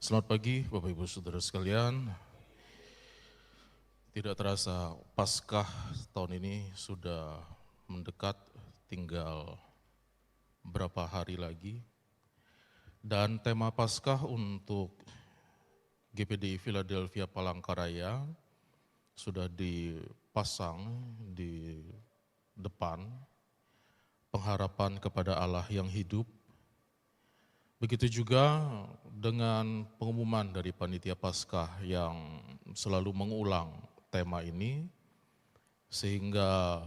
Selamat pagi Bapak Ibu Saudara sekalian. Tidak terasa Paskah tahun ini sudah mendekat, tinggal berapa hari lagi. Dan tema Paskah untuk GPDI Philadelphia Palangkaraya sudah dipasang di depan, pengharapan kepada Allah yang hidup. Begitu juga dengan pengumuman dari Panitia Paskah yang selalu mengulang tema ini, sehingga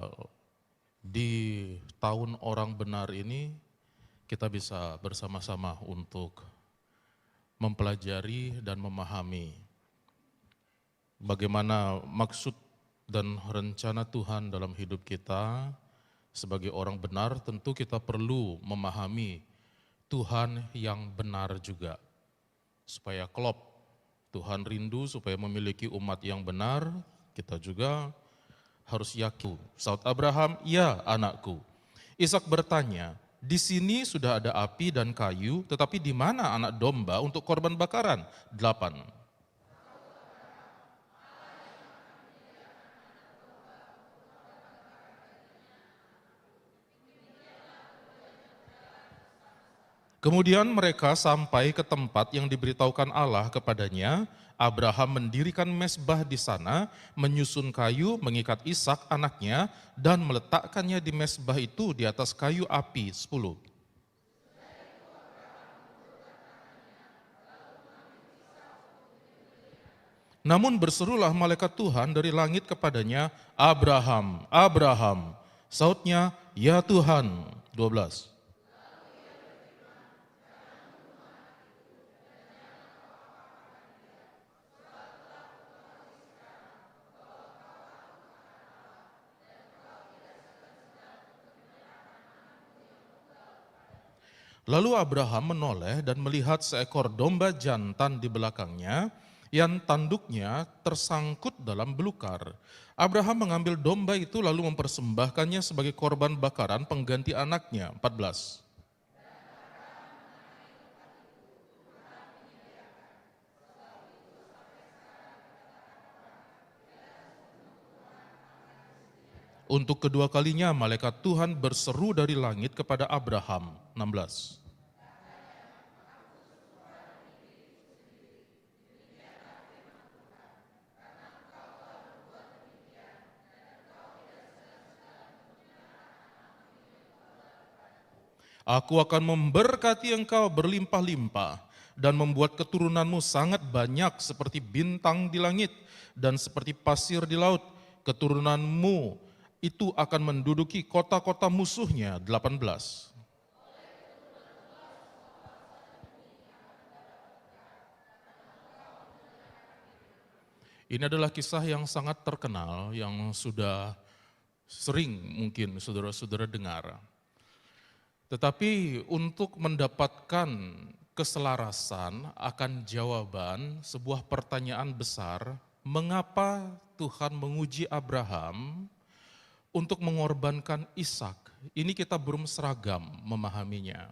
di tahun orang benar ini kita bisa bersama-sama untuk mempelajari dan memahami bagaimana maksud dan rencana Tuhan dalam hidup kita. Sebagai orang benar tentu kita perlu memahami Tuhan yang benar juga, supaya klop. Tuhan rindu supaya memiliki umat yang benar, kita juga harus yakin. Saud Abraham, ya anakku. Ishak bertanya, di sini sudah ada api dan kayu, tetapi di mana anak domba untuk korban bakaran? 8. Kemudian mereka sampai ke tempat yang diberitahukan Allah kepadanya. Abraham mendirikan mezbah di sana, menyusun kayu, mengikat Ishak anaknya, dan meletakkannya di mezbah itu di atas kayu api. 10. Namun berserulah malaikat Tuhan dari langit kepadanya, Abraham, Abraham. Sautnya, ya Tuhan. 12. Lalu Abraham menoleh dan melihat seekor domba jantan di belakangnya, yang tanduknya tersangkut dalam belukar. Abraham mengambil domba itu lalu mempersembahkannya sebagai korban bakaran pengganti anaknya. 14. Untuk kedua kalinya malaikat Tuhan berseru dari langit kepada Abraham. 16. Aku akan memberkati engkau berlimpah-limpah dan membuat keturunanmu sangat banyak seperti bintang di langit dan seperti pasir di laut. Keturunanmu itu akan menduduki kota-kota musuhnya. 18. Ini adalah kisah yang sangat terkenal yang sudah sering mungkin saudara-saudara dengar. Tetapi untuk mendapatkan keselarasan akan jawaban sebuah pertanyaan besar, mengapa Tuhan menguji Abraham untuk mengorbankan Ishak? Ini kita belum seragam memahaminya.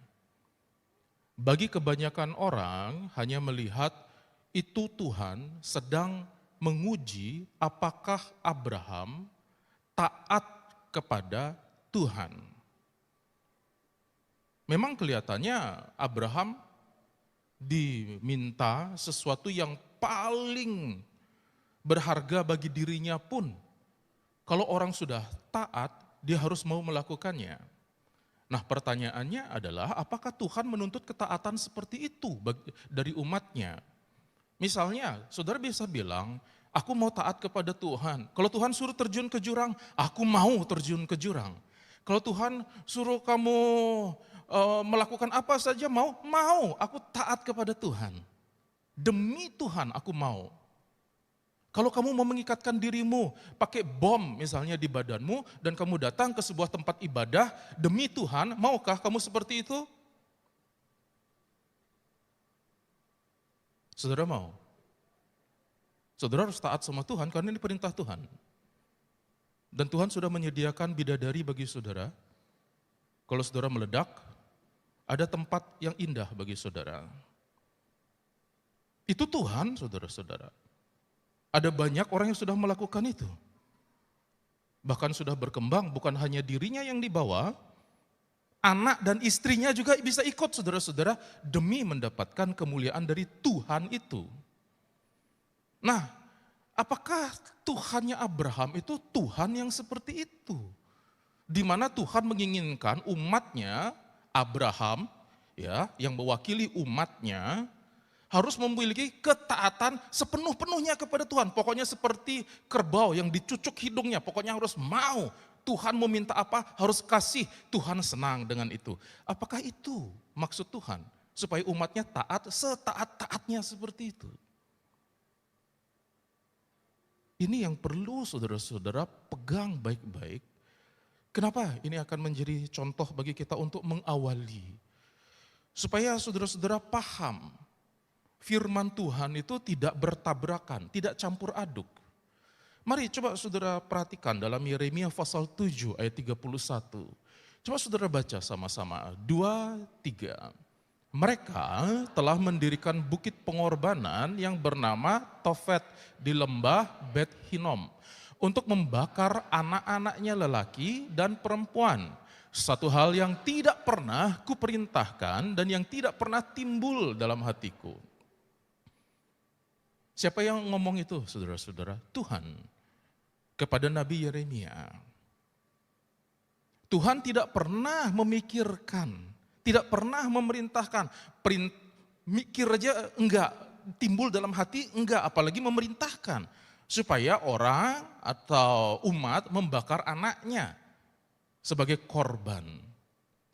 Bagi kebanyakan orang hanya melihat itu Tuhan sedang menguji apakah Abraham taat kepada Tuhan. Memang kelihatannya Abraham diminta sesuatu yang paling berharga bagi dirinya pun. Kalau orang sudah taat, dia harus mau melakukannya. Nah pertanyaannya adalah apakah Tuhan menuntut ketaatan seperti itu dari umatnya? Misalnya saudara bisa bilang, aku mau taat kepada Tuhan. Kalau Tuhan suruh terjun ke jurang, aku mau terjun ke jurang. Kalau Tuhan suruh kamu melakukan apa saja mau, aku taat kepada Tuhan. Demi Tuhan aku mau. Kalau kamu mau mengikatkan dirimu pakai bom misalnya di badanmu dan kamu datang ke sebuah tempat ibadah demi Tuhan, maukah kamu seperti itu? Saudara mau? Saudara harus taat sama Tuhan karena ini perintah Tuhan. Dan Tuhan sudah menyediakan bidadari bagi saudara. Kalau saudara meledak, ada tempat yang indah bagi saudara. Itu Tuhan, saudara-saudara. Ada banyak orang yang sudah melakukan itu. Bahkan sudah berkembang, bukan hanya dirinya yang dibawa, anak dan istrinya juga bisa ikut, saudara-saudara, demi mendapatkan kemuliaan dari Tuhan itu. Nah, apakah Tuhannya Abraham itu Tuhan yang seperti itu? Di mana Tuhan menginginkan umatnya, Abraham, ya, yang mewakili umatnya, harus memiliki ketaatan sepenuh-penuhnya kepada Tuhan. Pokoknya seperti kerbau yang dicucuk hidungnya, pokoknya harus mau. Tuhan mau minta apa, harus kasih. Tuhan senang dengan itu. Apakah itu maksud Tuhan? Supaya umatnya taat, setaat-taatnya seperti itu. Ini yang perlu saudara-saudara pegang baik-baik. Kenapa ini akan menjadi contoh bagi kita untuk mengawali? Supaya saudara-saudara paham, firman Tuhan itu tidak bertabrakan, tidak campur aduk. Mari coba saudara perhatikan dalam Yeremia pasal 7 ayat 31. Coba saudara baca sama-sama, 2, 3. Mereka telah mendirikan bukit pengorbanan yang bernama Tofet di lembah Bet Hinom untuk membakar anak-anaknya lelaki dan perempuan. Satu hal yang tidak pernah kuperintahkan dan yang tidak pernah timbul dalam hatiku. Siapa yang ngomong itu, saudara-saudara? Tuhan kepada Nabi Yeremia. Tuhan tidak pernah memikirkan, tidak pernah memerintahkan. Mikir aja enggak, timbul dalam hati enggak, apalagi memerintahkan. Supaya orang atau umat membakar anaknya sebagai korban.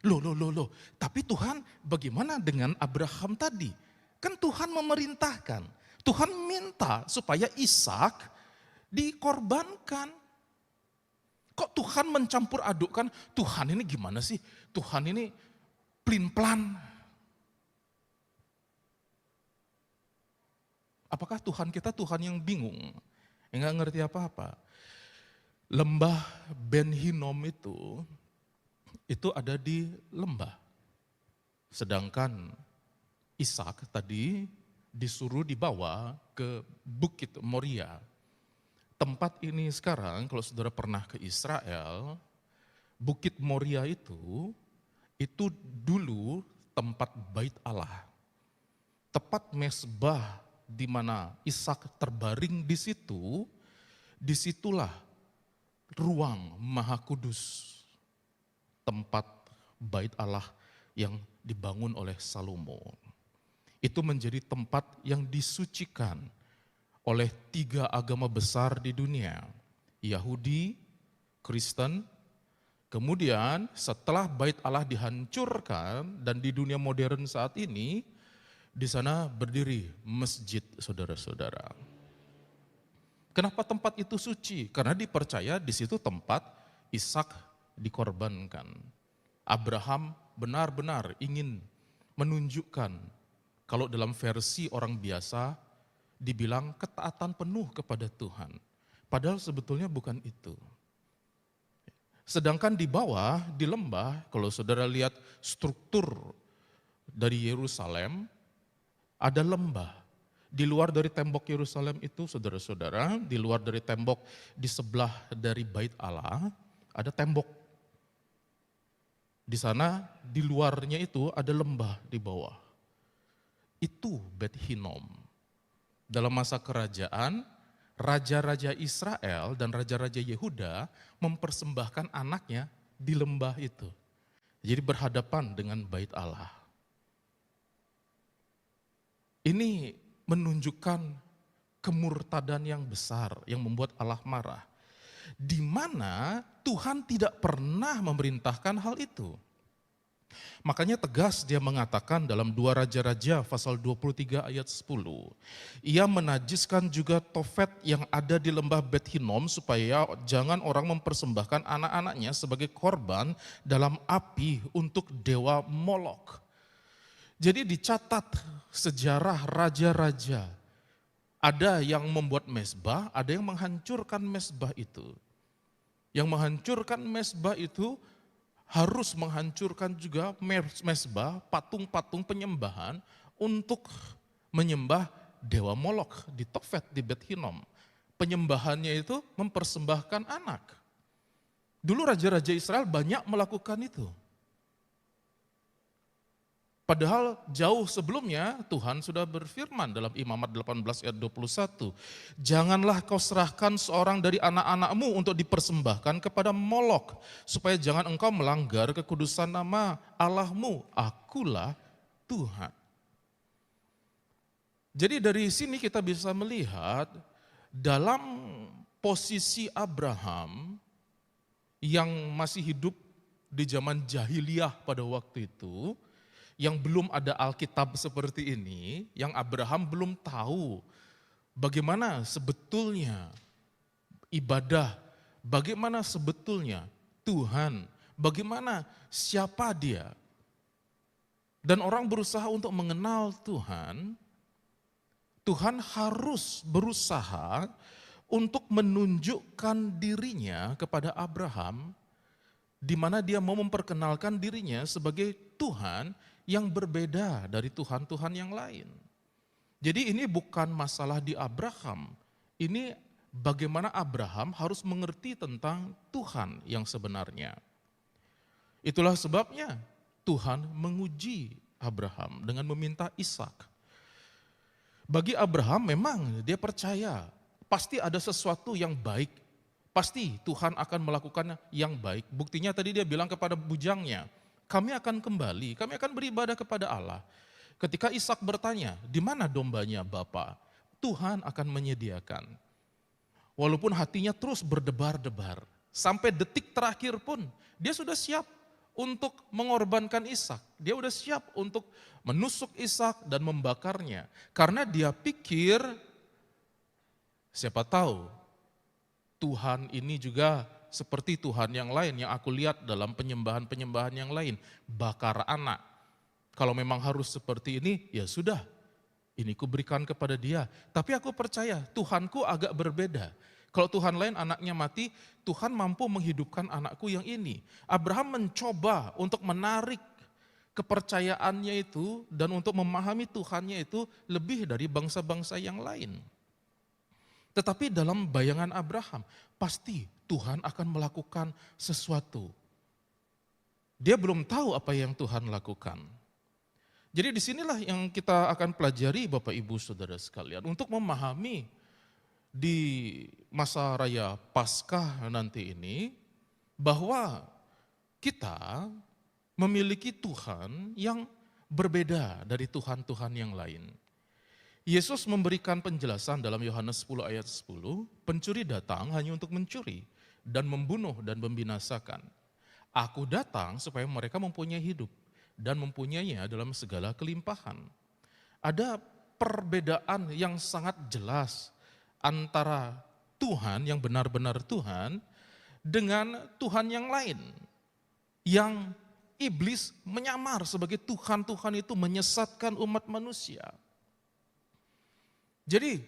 Loh. Tapi Tuhan bagaimana dengan Abraham tadi? Kan Tuhan memerintahkan. Tuhan minta supaya Ishak dikorbankan. Kok Tuhan mencampur adukkan? Tuhan ini gimana sih? Tuhan ini pelin-pelan. Apakah Tuhan kita Tuhan yang bingung? Enggak ngerti apa-apa. Lembah Ben Hinom itu ada di lembah. Sedangkan Ishak tadi disuruh dibawa ke Bukit Moria. Tempat ini sekarang kalau saudara pernah ke Israel, Bukit Moria itu dulu tempat bait Allah. Tepat mesbah di mana Ishak terbaring di situ, disitulah ruang Maha Kudus, tempat bait Allah yang dibangun oleh Salomo. Itu menjadi tempat yang disucikan oleh 3 agama besar di dunia, Yahudi, Kristen. Kemudian setelah bait Allah dihancurkan dan di dunia modern saat ini, di sana berdiri masjid, saudara-saudara. Kenapa tempat itu suci? Karena dipercaya di situ tempat Ishak dikorbankan. Abraham benar-benar ingin menunjukkan, kalau dalam versi orang biasa dibilang ketaatan penuh kepada Tuhan. Padahal sebetulnya bukan itu. Sedangkan di bawah, di lembah, kalau saudara lihat struktur dari Yerusalem, ada lembah. Di luar dari tembok Yerusalem itu, saudara-saudara, di luar dari tembok di sebelah dari bait Allah, ada tembok. Di sana, di luarnya itu ada lembah di bawah. Itu Bet Hinom. Dalam masa kerajaan, raja-raja Israel dan raja-raja Yehuda mempersembahkan anaknya di lembah itu. Jadi berhadapan dengan bait Allah. Ini menunjukkan kemurtadan yang besar yang membuat Allah marah. Di mana Tuhan tidak pernah memerintahkan hal itu. Makanya tegas dia mengatakan dalam 2 Raja-Raja pasal 23 ayat 10. Ia menajiskan juga Tofet yang ada di lembah Bet Hinom supaya jangan orang mempersembahkan anak-anaknya sebagai korban dalam api untuk dewa Molok. Jadi dicatat sejarah raja-raja. Ada yang membuat mezbah, ada yang menghancurkan mezbah itu. Yang menghancurkan mezbah itu harus menghancurkan juga mezbah, patung-patung penyembahan untuk menyembah dewa Molok di Tofet di Bet Hinnom. Penyembahannya itu mempersembahkan anak. Dulu raja-raja Israel banyak melakukan itu. Padahal jauh sebelumnya Tuhan sudah berfirman dalam Imamat 18 ayat 21. Janganlah kau serahkan seorang dari anak-anakmu untuk dipersembahkan kepada Molok. Supaya jangan engkau melanggar kekudusan nama Allahmu. Akulah Tuhan. Jadi dari sini kita bisa melihat dalam posisi Abraham yang masih hidup di zaman jahiliyah pada waktu itu, yang belum ada Alkitab seperti ini, yang Abraham belum tahu bagaimana sebetulnya ibadah, bagaimana sebetulnya Tuhan, bagaimana siapa Dia. Dan orang berusaha untuk mengenal Tuhan, Tuhan harus berusaha untuk menunjukkan dirinya kepada Abraham, di mana dia mau memperkenalkan dirinya sebagai Tuhan yang berbeda dari Tuhan-Tuhan yang lain. Jadi ini bukan masalah di Abraham, ini bagaimana Abraham harus mengerti tentang Tuhan yang sebenarnya. Itulah sebabnya Tuhan menguji Abraham dengan meminta Ishak. Bagi Abraham memang dia percaya pasti ada sesuatu yang baik, pasti Tuhan akan melakukan yang baik. Buktinya tadi dia bilang kepada bujangnya, kami akan kembali, kami akan beribadah kepada Allah. Ketika Ishak bertanya, di mana dombanya Bapa? Tuhan akan menyediakan. Walaupun hatinya terus berdebar-debar, sampai detik terakhir pun dia sudah siap untuk mengorbankan Ishak. Dia sudah siap untuk menusuk Ishak dan membakarnya. Karena dia pikir, siapa tahu Tuhan ini juga seperti Tuhan yang lain yang aku lihat dalam penyembahan-penyembahan yang lain. Bakar anak. Kalau memang harus seperti ini, ya sudah. Ini kuberikan kepada dia. Tapi aku percaya Tuhanku agak berbeda. Kalau Tuhan lain anaknya mati, Tuhan mampu menghidupkan anakku yang ini. Abraham mencoba untuk menarik kepercayaannya itu dan untuk memahami Tuhannya itu lebih dari bangsa-bangsa yang lain. Tetapi dalam bayangan Abraham, pasti Tuhan akan melakukan sesuatu. Dia belum tahu apa yang Tuhan lakukan. Jadi disinilah yang kita akan pelajari Bapak Ibu Saudara sekalian. Untuk memahami di masa raya Paskah nanti ini, bahwa kita memiliki Tuhan yang berbeda dari Tuhan-Tuhan yang lain. Yesus memberikan penjelasan dalam Yohanes 10 ayat 10, pencuri datang hanya untuk mencuri dan membunuh dan membinasakan. Aku datang supaya mereka mempunyai hidup dan mempunyainya dalam segala kelimpahan. Ada perbedaan yang sangat jelas antara Tuhan yang benar-benar Tuhan dengan Tuhan yang lain. Yang iblis menyamar sebagai Tuhan-Tuhan itu menyesatkan umat manusia. Jadi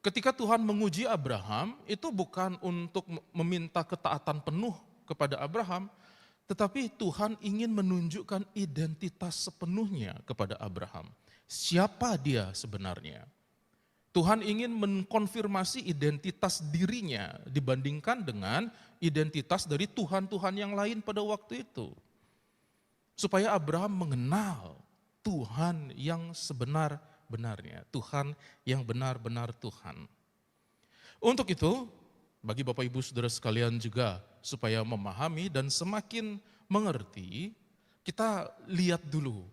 ketika Tuhan menguji Abraham, itu bukan untuk meminta ketaatan penuh kepada Abraham, tetapi Tuhan ingin menunjukkan identitas sepenuhnya kepada Abraham. Siapa dia sebenarnya? Tuhan ingin mengkonfirmasi identitas dirinya dibandingkan dengan identitas dari Tuhan-Tuhan yang lain pada waktu itu. Supaya Abraham mengenal Tuhan yang sebenar-benarnya, Tuhan yang benar-benar Tuhan. Untuk itu, bagi Bapak Ibu Saudara sekalian juga supaya memahami dan semakin mengerti, kita lihat dulu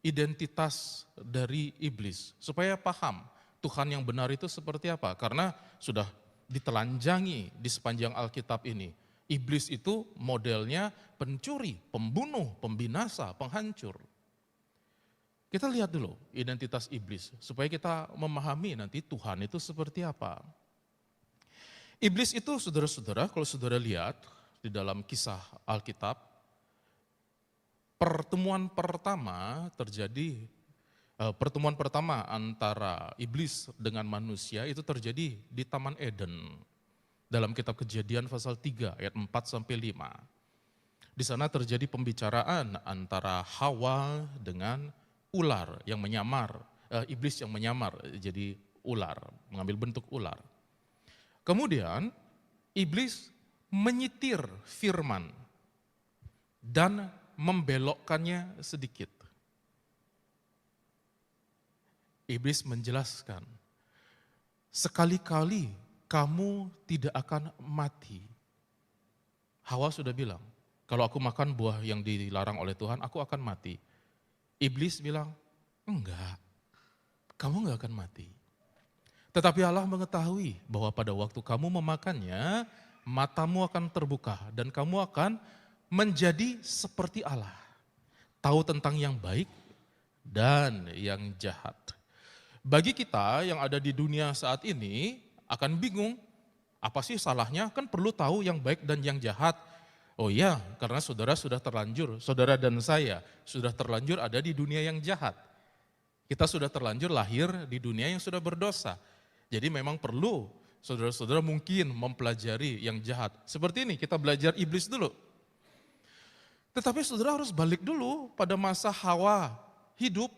identitas dari iblis supaya paham Tuhan yang benar itu seperti apa. Karena sudah ditelanjangi di sepanjang Alkitab ini. Iblis itu modelnya pencuri, pembunuh, pembinasa, penghancur. Kita lihat dulu identitas iblis supaya kita memahami nanti Tuhan itu seperti apa. Iblis itu saudara-saudara, kalau saudara lihat di dalam kisah Alkitab, pertemuan pertama antara iblis dengan manusia itu terjadi di Taman Eden. Dalam kitab Kejadian pasal 3 ayat 4 sampai 5. Di sana terjadi pembicaraan antara Hawa dengan ular yang menyamar, iblis yang menyamar jadi ular, mengambil bentuk ular. Kemudian iblis menyitir firman dan membelokkannya sedikit. Iblis menjelaskan, sekali-kali kamu tidak akan mati. Hawa sudah bilang, kalau aku makan buah yang dilarang oleh Tuhan, aku akan mati. Iblis bilang, enggak, kamu enggak akan mati. Tetapi Allah mengetahui bahwa pada waktu kamu memakannya, matamu akan terbuka dan kamu akan menjadi seperti Allah. Tahu tentang yang baik dan yang jahat. Bagi kita yang ada di dunia saat ini akan bingung, apa sih salahnya? Kan perlu tahu yang baik dan yang jahat. Oh iya, karena saudara sudah terlanjur, saudara dan saya sudah terlanjur ada di dunia yang jahat. Kita sudah terlanjur lahir di dunia yang sudah berdosa. Jadi memang perlu saudara-saudara mungkin mempelajari yang jahat. Seperti ini, kita belajar iblis dulu. Tetapi saudara harus balik dulu pada masa Hawa hidup.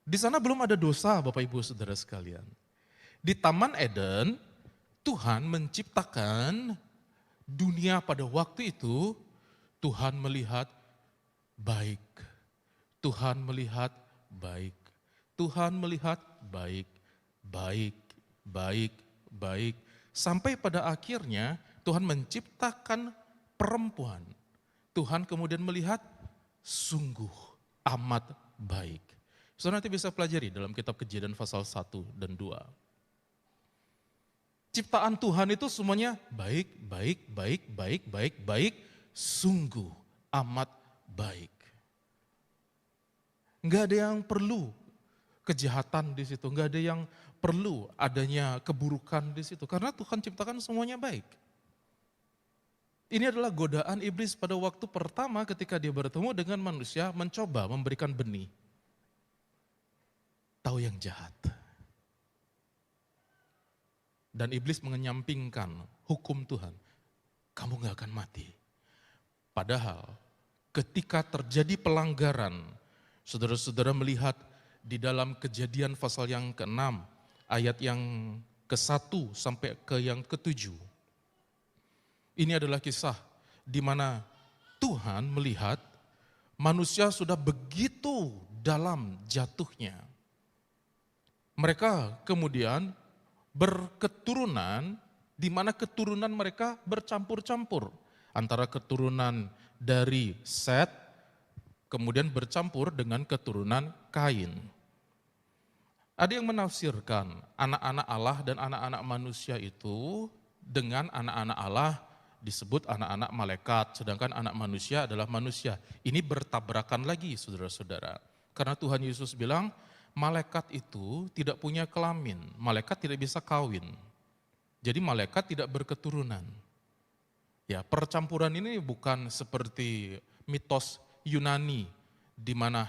Di sana belum ada dosa, Bapak Ibu Saudara sekalian. Di Taman Eden, Tuhan menciptakan dunia pada waktu itu, Tuhan melihat baik. Tuhan melihat baik. Tuhan melihat baik, baik, baik, baik. Sampai pada akhirnya Tuhan menciptakan perempuan. Tuhan kemudian melihat sungguh amat baik. Saudara nanti bisa pelajari dalam kitab Kejadian pasal 1 dan 2. Ciptaan Tuhan itu semuanya baik, baik, baik, baik, baik, baik, sungguh amat baik. Enggak ada yang perlu kejahatan di situ, enggak ada yang perlu adanya keburukan di situ, karena Tuhan ciptakan semuanya baik. Ini adalah godaan iblis pada waktu pertama ketika dia bertemu dengan manusia, mencoba memberikan benih. Tahu yang jahat. Dan iblis menyampingkan hukum Tuhan. Kamu gak akan mati. Padahal ketika terjadi pelanggaran, saudara-saudara melihat di dalam Kejadian pasal yang ke-6, ayat yang ke-1 sampai ke yang ke-7. Ini adalah kisah di mana Tuhan melihat manusia sudah begitu dalam jatuhnya. Mereka kemudian berketurunan, di mana keturunan mereka bercampur-campur. Antara keturunan dari Set, kemudian bercampur dengan keturunan Kain. Ada yang menafsirkan anak-anak Allah dan anak-anak manusia itu dengan anak-anak Allah disebut anak-anak malaikat, sedangkan anak manusia adalah manusia. Ini bertabrakan lagi saudara-saudara. Karena Tuhan Yesus bilang, malaikat itu tidak punya kelamin, malaikat tidak bisa kawin. Jadi malaikat tidak berketurunan. Ya, percampuran ini bukan seperti mitos Yunani di mana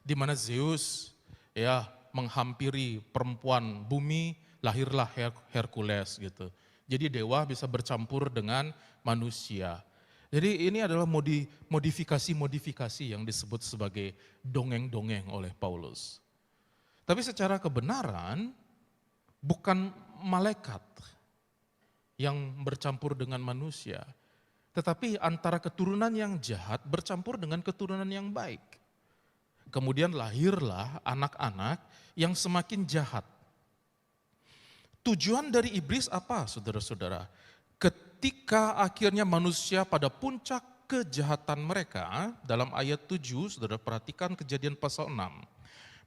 di mana Zeus ya menghampiri perempuan bumi, lahirlah Hercules gitu. Jadi dewa bisa bercampur dengan manusia. Jadi ini adalah modifikasi-modifikasi yang disebut sebagai dongeng-dongeng oleh Paulus. Tapi secara kebenaran bukan malaikat yang bercampur dengan manusia, tetapi antara keturunan yang jahat bercampur dengan keturunan yang baik. Kemudian lahirlah anak-anak yang semakin jahat. Tujuan dari iblis apa, saudara-saudara? Ketika akhirnya manusia pada puncak kejahatan mereka, dalam ayat 7, saudara perhatikan Kejadian pasal 6.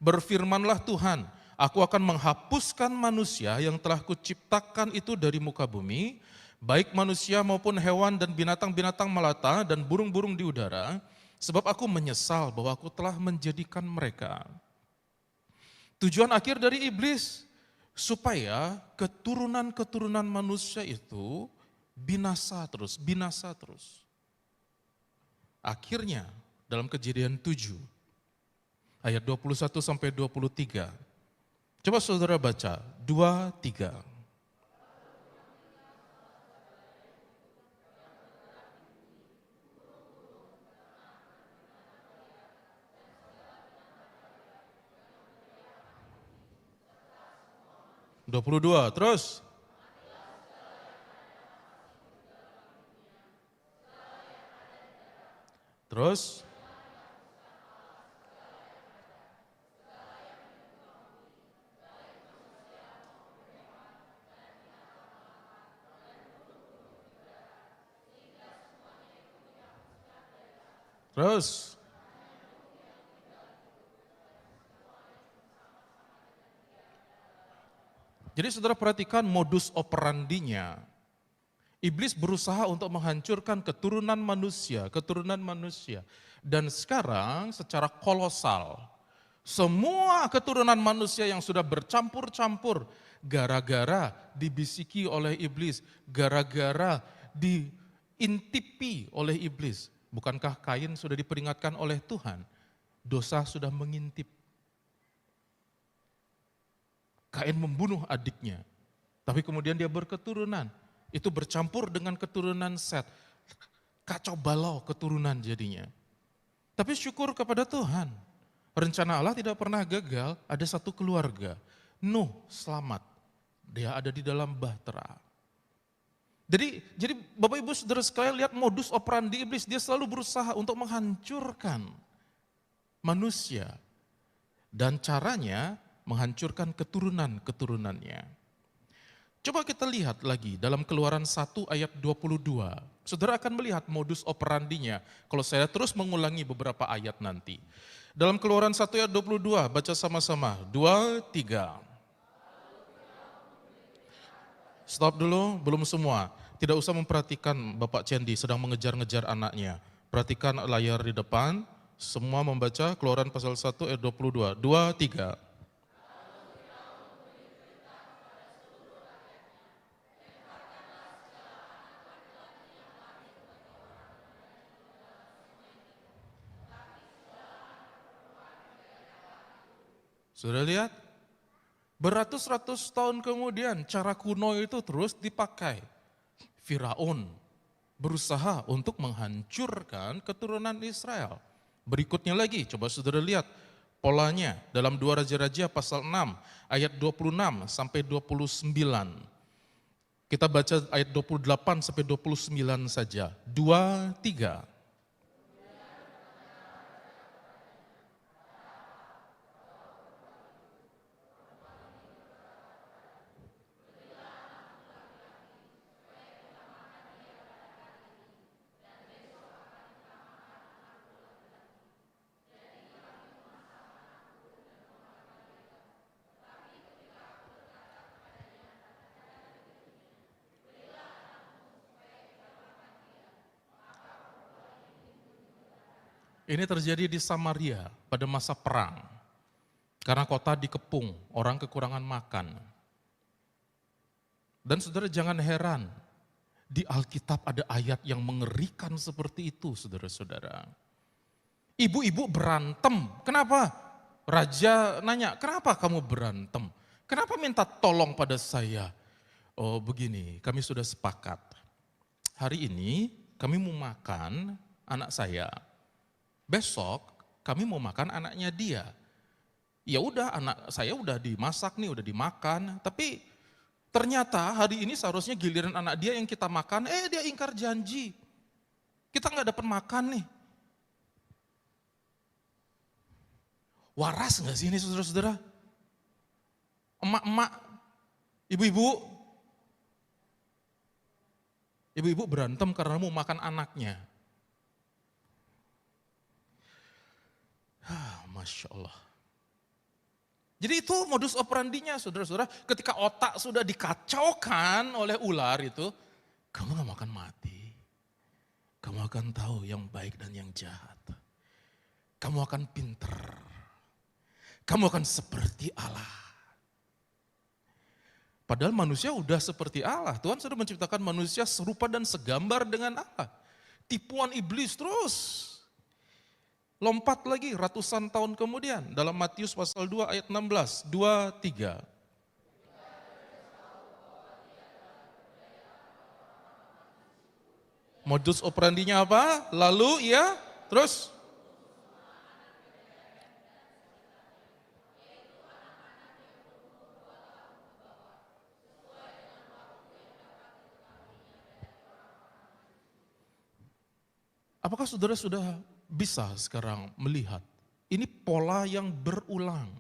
Berfirmanlah Tuhan, aku akan menghapuskan manusia yang telah kuciptakan itu dari muka bumi, baik manusia maupun hewan dan binatang-binatang melata dan burung-burung di udara, sebab aku menyesal bahwa aku telah menjadikan mereka. Tujuan akhir dari iblis, supaya keturunan-keturunan manusia itu binasa terus, binasa terus. Akhirnya dalam Kejadian 7 ayat 21 sampai 23. Coba saudara baca 2, 3. 22, terus. Terus. Terus. Jadi saudara perhatikan modus operandinya. Iblis berusaha untuk menghancurkan keturunan manusia, keturunan manusia. Dan sekarang secara kolosal, semua keturunan manusia yang sudah bercampur-campur gara-gara dibisiki oleh iblis, gara-gara diintipi oleh iblis. Bukankah Kain sudah diperingatkan oleh Tuhan? Dosa sudah mengintip. Kain membunuh adiknya, tapi kemudian dia berketurunan. Itu bercampur dengan keturunan Set. Kacau balau keturunan jadinya. Tapi syukur kepada Tuhan. Rencana Allah tidak pernah gagal, ada satu keluarga. Nuh selamat, dia ada di dalam bahtera. Jadi Bapak Ibu Saudara sekalian lihat modus operandi iblis, dia selalu berusaha untuk menghancurkan manusia. Dan caranya menghancurkan keturunan-keturunannya. Coba kita lihat lagi dalam Keluaran 1 ayat 22. Saudara akan melihat modus operandinya kalau saya terus mengulangi beberapa ayat nanti. Dalam Keluaran 1 ayat 22, baca sama-sama. 2, 3. Stop dulu, belum semua. Tidak usah memperhatikan Bapak Cendi sedang mengejar-ngejar anaknya. Perhatikan layar di depan, semua membaca Keluaran pasal 1 ayat 22. 2, 3. Sudah lihat? Beratus-ratus tahun kemudian cara kuno itu terus dipakai. Firaun berusaha untuk menghancurkan keturunan Israel. Berikutnya lagi, coba saudara lihat polanya dalam 2 Raja-Raja pasal 6 ayat 26 sampai 29. Kita baca ayat 28 sampai 29 saja. 2, 3. Ini terjadi di Samaria pada masa perang. Karena kota dikepung, orang kekurangan makan. Dan saudara jangan heran, di Alkitab ada ayat yang mengerikan seperti itu saudara-saudara. Ibu-ibu berantem, kenapa? Raja nanya, kenapa kamu berantem? Kenapa minta tolong pada saya? Oh begini, kami sudah sepakat. Hari ini kami mau makan anak saya. Besok kami mau makan anaknya dia. Ya udah anak saya udah dimasak nih, udah dimakan. Tapi ternyata hari ini seharusnya giliran anak dia yang kita makan, dia ingkar janji. Kita nggak dapat makan nih. Waras nggak sih ini saudara-saudara? Emak-emak, ibu-ibu berantem karena mau makan anaknya. Masya Allah. Jadi itu modus operandinya saudara-saudara, ketika otak sudah dikacaukan oleh ular itu, kamu gak makan mati. Kamu akan tahu yang baik dan yang jahat. Kamu akan pinter. Kamu akan seperti Allah. Padahal manusia udah seperti Allah. Tuhan sudah menciptakan manusia serupa dan segambar dengan Allah. Tipuan iblis terus. Lompat lagi ratusan tahun kemudian dalam Matius pasal 2 ayat 16, 2, 3. Modus operandinya apa? Lalu ya, terus? Apakah saudara sudah bisa sekarang melihat ini pola yang berulang,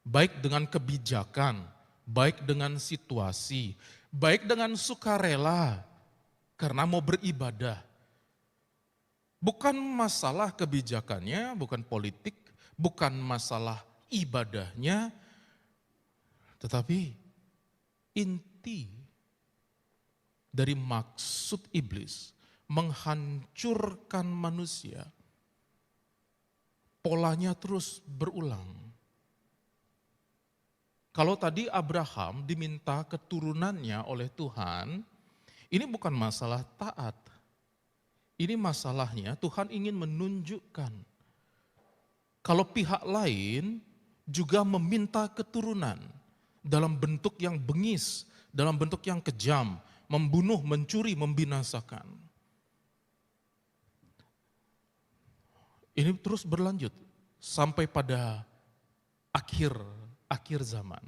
baik dengan kebijakan, baik dengan situasi, baik dengan sukarela karena mau beribadah. Bukan masalah kebijakannya, bukan politik, bukan masalah ibadahnya, tetapi inti dari maksud iblis menghancurkan manusia. Polanya terus berulang. Kalau tadi Abraham diminta keturunannya oleh Tuhan, ini bukan masalah taat. Ini masalahnya Tuhan ingin menunjukkan kalau pihak lain juga meminta keturunan dalam bentuk yang bengis, dalam bentuk yang kejam, membunuh, mencuri, membinasakan. Ini terus berlanjut sampai pada akhir zaman.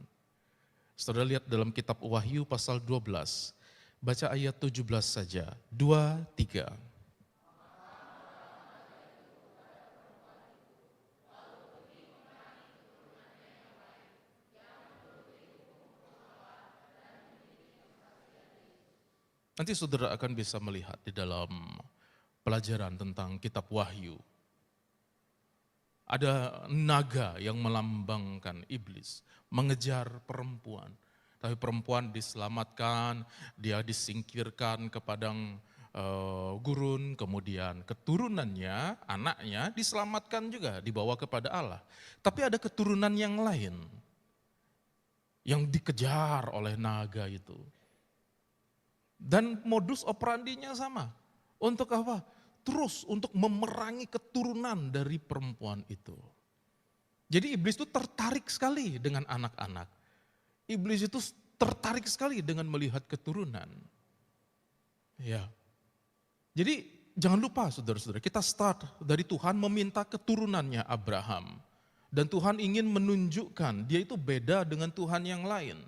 Saudara lihat dalam kitab Wahyu pasal 12, baca ayat 17 saja, 2, 3. Nanti saudara akan bisa melihat di dalam pelajaran tentang kitab Wahyu. Ada naga yang melambangkan iblis, mengejar perempuan. Tapi perempuan diselamatkan, dia disingkirkan ke padang gurun, kemudian keturunannya, anaknya diselamatkan juga, dibawa kepada Allah. Tapi ada keturunan yang lain, yang dikejar oleh naga itu. Dan modus operandinya sama. Untuk apa? Terus untuk memerangi keturunan dari perempuan itu. Jadi iblis itu tertarik sekali dengan anak-anak. Iblis itu tertarik sekali dengan melihat keturunan. Ya. Jadi jangan lupa saudara-saudara, kita start dari Tuhan meminta keturunannya Abraham. Dan Tuhan ingin menunjukkan dia itu beda dengan Tuhan yang lain.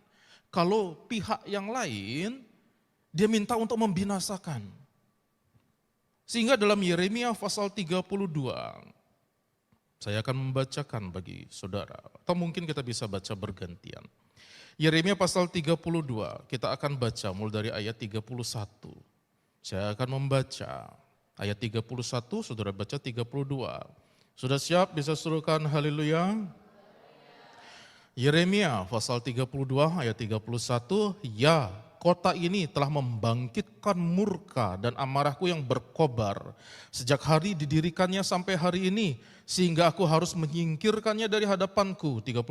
Kalau pihak yang lain, dia minta untuk membinasakan. Sehingga dalam Yeremia pasal 32, saya akan membacakan bagi saudara. Atau mungkin kita bisa baca bergantian. Yeremia pasal 32, kita akan baca mulai dari ayat 31. Saya akan membaca ayat 31, saudara baca 32. Sudah siap bisa suruhkan haleluya? Yeremia pasal 32 ayat 31, ya kota ini telah membangkitkan murka dan amarahku yang berkobar sejak hari didirikannya sampai hari ini, sehingga aku harus menyingkirkannya dari hadapanku. 32.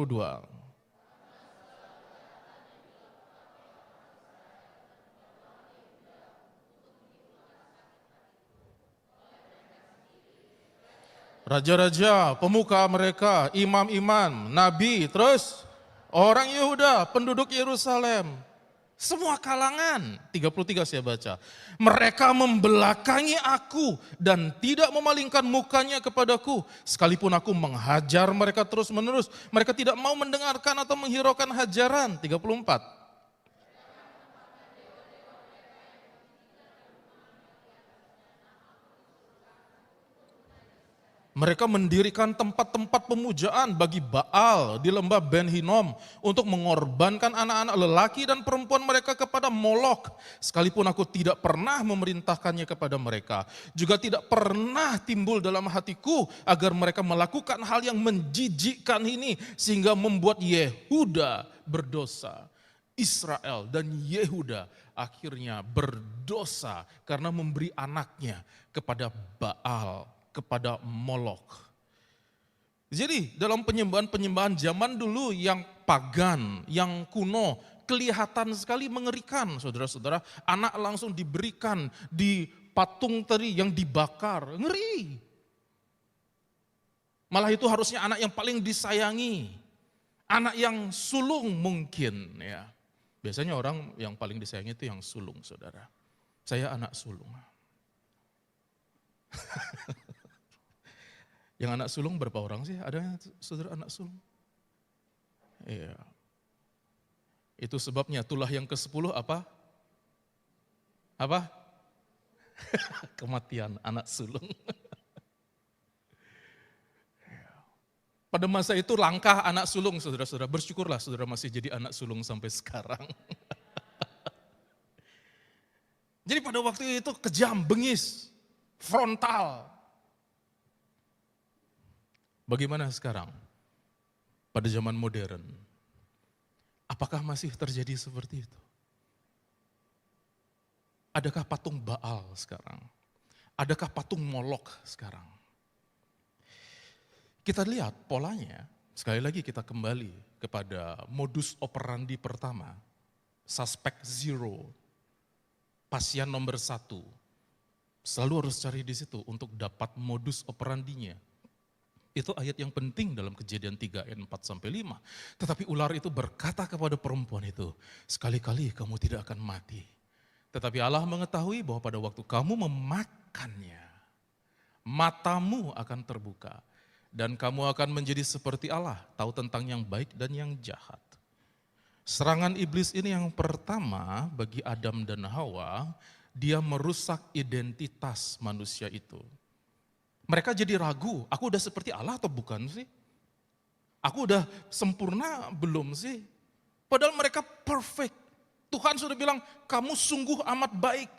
Raja-raja, pemuka mereka, imam-imam, nabi, terus orang Yehuda, penduduk Yerusalem. Semua kalangan, 33 saya baca. Mereka membelakangi aku dan tidak memalingkan mukanya kepadaku. Sekalipun aku menghajar mereka terus menerus, mereka tidak mau mendengarkan atau menghiraukan hajaran. 34. Mereka mendirikan tempat-tempat pemujaan bagi Baal di lembah Ben Hinnom untuk mengorbankan anak-anak lelaki dan perempuan mereka kepada Molok. Sekalipun aku tidak pernah memerintahkannya kepada mereka, juga tidak pernah timbul dalam hatiku agar mereka melakukan hal yang menjijikkan ini sehingga membuat Yehuda berdosa. Israel dan Yehuda akhirnya berdosa karena memberi anaknya kepada Baal, kepada Molok. Jadi dalam penyembahan-penyembahan zaman dulu yang pagan, yang kuno, kelihatan sekali mengerikan saudara-saudara. Anak langsung diberikan di patung tadi yang dibakar, ngeri. Malah itu harusnya anak yang paling disayangi. Anak yang sulung mungkin ya. Biasanya orang yang paling disayangi itu yang sulung saudara. Saya anak sulung. Yang anak sulung berapa orang sih? Ada saudara anak sulung? Iya. Itu sebabnya tulah yang ke-10 apa? Apa? Kematian anak sulung. Pada masa itu langkah anak sulung, saudara-saudara. Bersyukurlah saudara masih jadi anak sulung sampai sekarang. Jadi pada waktu itu kejam, bengis, frontal. Bagaimana sekarang? Pada zaman modern. Apakah masih terjadi seperti itu? Adakah patung Baal sekarang? Adakah patung Molok sekarang? Kita lihat polanya, sekali lagi kita kembali kepada modus operandi pertama. Suspek zero, pasien nomor 1. Selalu harus cari di situ untuk dapat modus operandinya. Itu ayat yang penting dalam Kejadian 3 ayat 4-5. Tetapi ular itu berkata kepada perempuan itu, sekali-kali kamu tidak akan mati. Tetapi Allah mengetahui bahwa pada waktu kamu memakannya, matamu akan terbuka. Dan kamu akan menjadi seperti Allah, tahu tentang yang baik dan yang jahat. Serangan iblis ini yang pertama bagi Adam dan Hawa, dia merusak identitas manusia itu. Mereka jadi ragu, aku udah seperti Allah atau bukan sih? Aku udah sempurna belum sih? Padahal mereka perfect. Tuhan sudah bilang, kamu sungguh amat baik.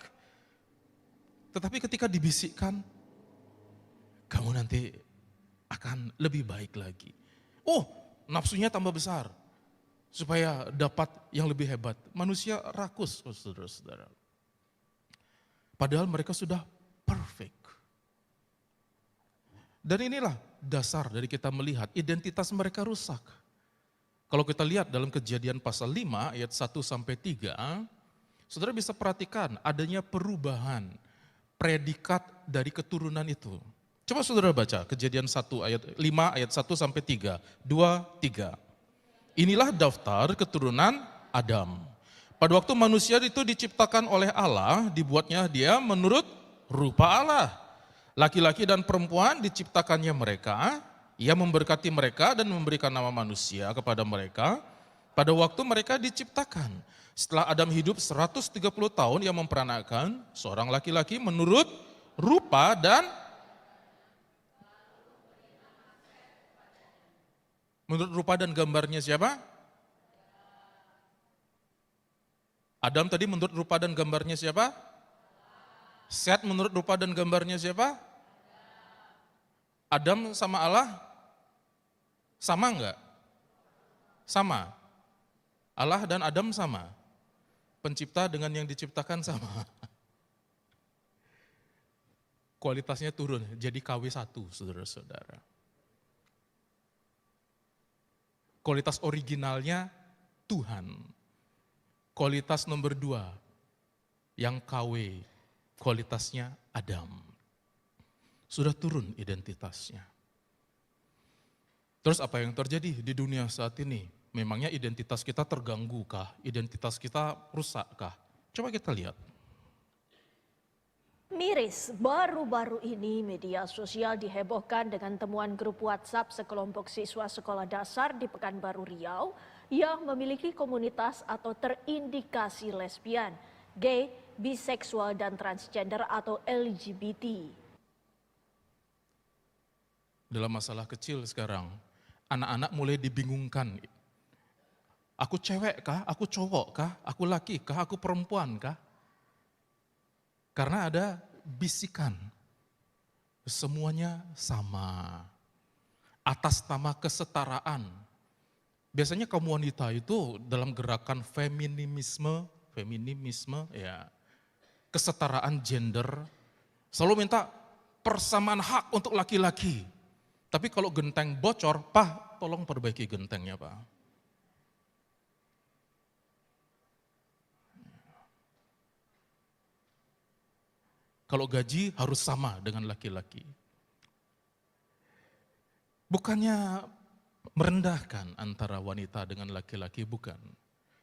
Tetapi ketika dibisikkan, kamu nanti akan lebih baik lagi. Oh, nafsunya tambah besar. Supaya dapat yang lebih hebat. Manusia rakus, saudara-saudara. Padahal mereka sudah perfect. Dan inilah dasar dari kita melihat identitas mereka rusak. Kalau kita lihat dalam Kejadian pasal 5 ayat 1-3, saudara bisa perhatikan adanya perubahan predikat dari keturunan itu. Coba saudara baca Kejadian 1 ayat 5 ayat 1-3, 2, 3. Inilah daftar keturunan Adam. Pada waktu manusia itu diciptakan oleh Allah, dibuatnya dia menurut rupa Allah. Laki-laki dan perempuan diciptakannya mereka, ia memberkati mereka dan memberikan nama manusia kepada mereka pada waktu mereka diciptakan. Setelah Adam hidup 130 tahun, ia memperanakan seorang laki-laki menurut rupa dan menurut rupa dan gambarnya siapa? Adam tadi menurut rupa dan gambarnya siapa? Set menurut rupa dan gambarnya siapa? Adam sama Allah? Sama enggak? Sama. Allah dan Adam sama. Pencipta dengan yang diciptakan sama. Kualitasnya turun, jadi KW1, saudara-saudara. Kualitas originalnya Tuhan. Kualitas nomor 2 yang KW, kualitasnya Adam. Sudah turun identitasnya. Terus apa yang terjadi di dunia saat ini? Memangnya identitas kita terganggu kah? Identitas kita rusak kah? Coba kita lihat. Miris, baru-baru ini media sosial dihebohkan dengan temuan grup WhatsApp sekelompok siswa sekolah dasar di Pekanbaru Riau yang memiliki komunitas atau terindikasi lesbian, gay, biseksual, dan transgender atau LGBT. Dalam masalah kecil sekarang, anak-anak mulai dibingungkan. Aku cewek kah? Aku cowok kah? Aku laki kah? Aku perempuan kah? Karena ada bisikan, semuanya sama, atas nama kesetaraan. Biasanya kaum wanita itu dalam gerakan feminisme ya, kesetaraan gender, selalu minta persamaan hak untuk laki-laki. Tapi kalau genteng bocor, Pak, tolong perbaiki gentengnya, Pak. Kalau gaji harus sama dengan laki-laki. Bukannya merendahkan antara wanita dengan laki-laki, bukan.